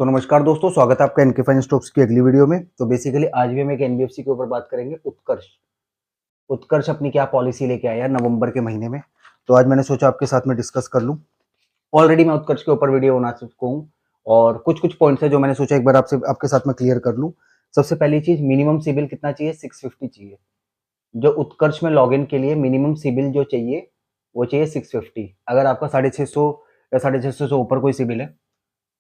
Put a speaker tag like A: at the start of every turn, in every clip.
A: तो नमस्कार दोस्तों, स्वागत है आपका एनके फाइनेंस स्टॉक्स की अगली वीडियो में। तो बेसिकली आज भी हम एक एनबीएफसी के ऊपर बात करेंगे। उत्कर्ष उत्कर्ष अपनी क्या पॉलिसी लेके आया नवंबर के महीने में। तो आज मैंने सोचा आपके साथ में डिस्कस कर लूं। ऑलरेडी मैं उत्कर्ष के ऊपर वीडियो बना चुका हूं और कुछ कुछ पॉइंट्स है जो मैंने सोचा एक बार आपके साथ में क्लियर कर लूं। सबसे पहली चीज, मिनिमम सिबिल कितना चाहिए? 650 चाहिए। जो उत्कर्ष में लॉगिन के लिए मिनिमम सिबिल जो चाहिए वो चाहिए 650। अगर आपका 650 या 650 से ऊपर कोई सिबिल है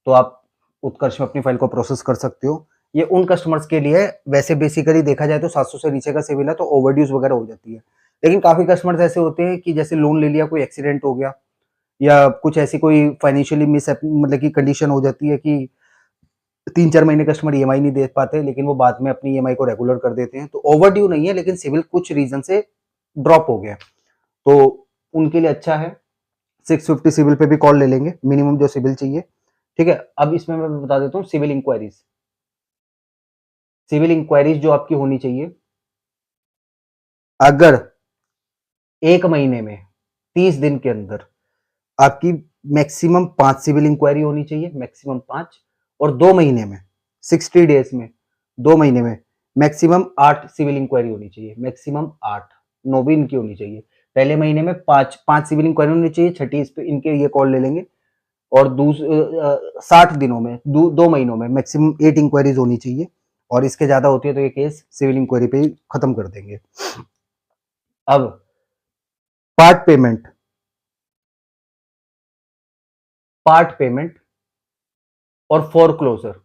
A: तो आप उत्कर्ष में अपनी फाइल को प्रोसेस कर सकते हो। ये उन कस्टमर्स के लिए है। वैसे बेसिकली देखा जाए तो 700 से नीचे का सिविल है तो ओवरड्यूज वगैरह हो जाती है। लेकिन काफी कस्टमर्स ऐसे होते हैं कि जैसे लोन ले लिया, कोई एक्सीडेंट हो गया या कुछ ऐसी कोई फाइनेंशियली मिस मतलब की कंडीशन हो जाती है कि 3-4 महीने कस्टमर ईएमआई नहीं दे पाते, लेकिन वो बाद में अपनी ईएमआई को रेगुलर कर देते हैं। तो ओवरड्यू नहीं है, लेकिन सिविल कुछ रीजन से ड्रॉप हो गया तो उनके लिए अच्छा है। 650 सिविल पे भी कॉल ले लेंगे, मिनिमम जो सिविल चाहिए। ठीक है, अब इसमें मैं बता देता हूँ सिविल इंक्वायरीज। सिविल इंक्वायरीज जो आपकी होनी चाहिए, अगर एक महीने में 30 दिन के अंदर आपकी मैक्सिमम 5 सिविल इंक्वायरी होनी चाहिए, मैक्सिमम 5। और 2 महीने में 60 डेज में 2 महीने में मैक्सिमम 8 सिविल इंक्वायरी होनी चाहिए, मैक्सिमम 8। 9 भी इनकी होनी चाहिए। पहले महीने में 5 सिविल इंक्वायरी होनी चाहिए, छठी इस पे इनके ये कॉल ले लेंगे। और 60 दिनों में 2 महीनों में मैक्सिमम 8 इंक्वायरीज होनी चाहिए। और इसके ज्यादा होती है तो ये केस सिविल इंक्वायरी पे ही खत्म कर देंगे। अब पार्ट पेमेंट और फोरक्लोजर।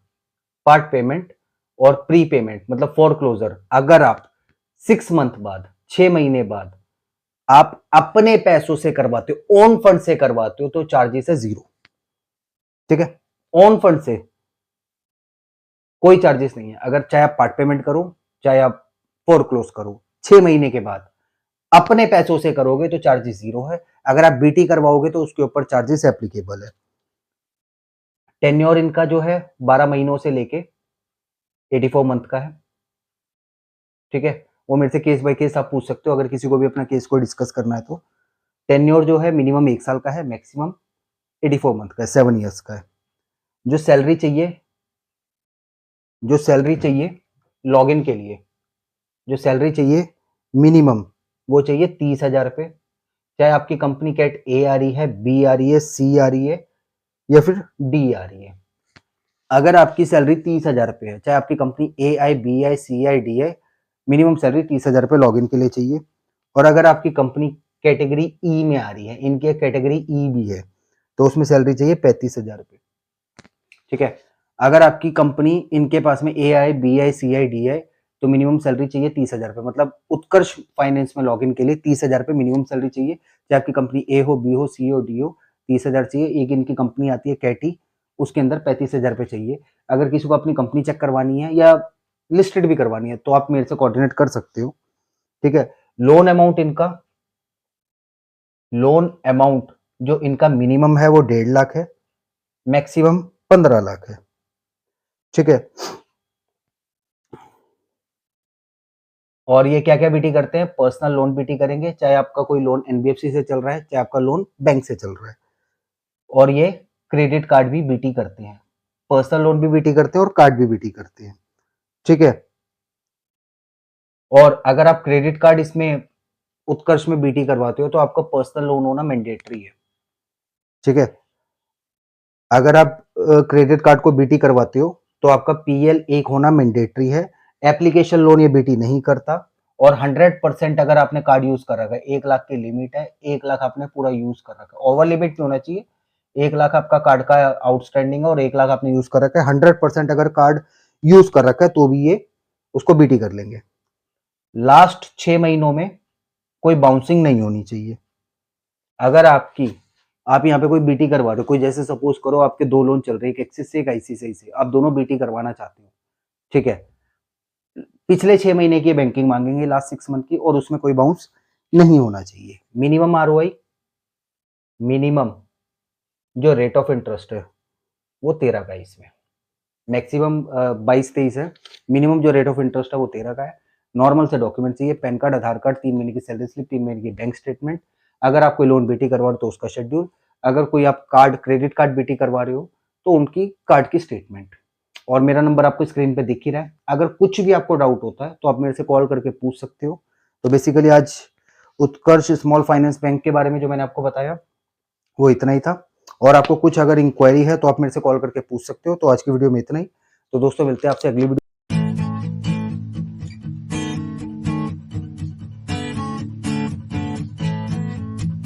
A: पार्ट पेमेंट और प्री पेमेंट मतलब फोरक्लोजर, अगर आप 6 मंथ बाद, 6 महीने बाद आप अपने पैसों से करवाते हो, ओन फंड से करवाते हो, तो चार्जेस है 0। ठीक है, ओन फंड से कोई चार्जेस नहीं है। अगर चाहे आप पार्ट पेमेंट करो, चाहे आप फोरक्लोज करो, 6 महीने के बाद अपने पैसों से करोगे तो चार्जेस 0 है। अगर आप बीटी करवाओगे तो उसके ऊपर चार्जेस एप्लीकेबल है। टेन्योर इनका जो है 12 महीनों से लेके 84 मंथ का है। ठीक है, वो मेरे से केस बाय केस आप पूछ सकते हो अगर किसी को भी अपना केस को डिस्कस करना है तो। टेन्योर जो है मिनिमम 1 साल का है, मैक्सिमम 84 मंथ का है, 7 ईयर्स का है। जो सैलरी चाहिए लॉगिन के लिए, जो सैलरी चाहिए मिनिमम, वो चाहिए 30,000 रुपए। चाहे आपकी कंपनी कैट ए आ रही है, बी आ रही है, सी आ रही है या फिर डी आ रही है। अगर आपकी सैलरी 30,000 रुपए है, चाहे आपकी company A I, B I, C I, D I, minimum salary 30,000 रुपए लॉगिन के लिए चाहिए। और अगर आपकी कंपनी कैटेगरी ई में आ रही है, इनकी कैटेगरी ई भी है, तो उसमें सैलरी चाहिए 35,000 रुपए। ठीक है, अगर आपकी कंपनी इनके पास में ए I, B I, C I, D आई, तो मिनिमम सैलरी चाहिए 30,000 रुपए। मतलब उत्कर्ष फाइनेंस में लॉगिन के लिए 30,000 रुपए मिनिमम सैलरी चाहिए। चाहे आपकी कंपनी ए हो, बी हो, सी हो, डी हो, 30,000 चाहिए। एक इनकी कंपनी आती है कैटी, उसके अंदर 35,000 रुपए चाहिए। अगर किसी को अपनी कंपनी चेक करवानी है या लिस्टेड भी करवानी है तो आप मेरे से कोऑर्डिनेट कर सकते हो। ठीक है, लोन अमाउंट जो इनका मिनिमम है वो 1.5 लाख है, मैक्सिमम 15 लाख है। ठीक है, और ये क्या क्या बीटी करते हैं? पर्सनल लोन बीटी करेंगे, चाहे आपका कोई लोन एनबीएफसी से चल रहा है, चाहे आपका लोन बैंक से चल रहा है। और ये क्रेडिट कार्ड भी बीटी करते हैं, पर्सनल लोन भी बीटी करते हैं और कार्ड भी बीटी करते हैं। ठीक है, और अगर आप क्रेडिट कार्ड इसमें उत्कर्ष में बीटी करवाते हो तो आपका पर्सनल लोन होना मैंडेटरी है। ठीक है, अगर आप क्रेडिट कार्ड को बीटी करवाते हो तो आपका पीएल 1 होना मैंडेटरी है। एप्लीकेशन लोन ये बीटी नहीं करता। और 100% अगर आपने कार्ड यूज कर रखा है, 1 लाख की लिमिट है, 1 लाख आपने पूरा यूज कर रखा है, ओवर लिमिट नहीं होना चाहिए। 1 लाख आपका कार्ड का आउटस्टैंडिंग है और 1 लाख आपने यूज कर रखा है। 100% अगर कार्ड यूज कर रखा है तो भी ये उसको बीटी कर लेंगे। लास्ट 6 महीनों में कोई बाउंसिंग नहीं होनी चाहिए। अगर आप यहाँ पे कोई बीटी करवा रहे हो, कोई जैसे सपोज करो आपके 2 लोन चल रहे हैं, एक एक्सिस से एक आईसीआईसी से, आप दोनों बीटी करवाना चाहते हो। ठीक है, पिछले 6 महीने की बैंकिंग मांगेंगे, लास्ट 6 मंथ की, और उसमें कोई बाउंस नहीं होना चाहिए। मिनिमम आरओआई, मिनिमम जो रेट ऑफ इंटरेस्ट है वो 13 का है इसमें, मैक्सिमम 22-23 है। मिनिमम जो रेट ऑफ इंटरेस्ट है वो 13 का है। नॉर्मल से डॉक्यूमेंट चाहिए, पैन कार्ड, आधार कार्ड, 3 महीने की सैलरी स्लिप, 3 महीने की बैंक स्टेटमेंट। अगर आप कोई लोन बीटी करवा रहे हो तो उसका शेड्यूल। अगर कोई आप कार्ड क्रेडिट कार्ड बीटी करवा रहे हो तो उनकी कार्ड की स्टेटमेंट। और मेरा नंबर आपको स्क्रीन पे दिख ही रहा है। अगर कुछ भी आपको डाउट होता है तो आप मेरे से कॉल करके पूछ सकते हो। तो बेसिकली आज उत्कर्ष स्मॉल फाइनेंस बैंक के बारे में जो मैंने आपको बताया वो इतना ही था। और आपको कुछ अगर इंक्वायरी है तो आप मेरे से कॉल करके पूछ सकते हो। तो आज की वीडियो में इतना ही। तो दोस्तों मिलते हैं आपसे अगली वीडियो।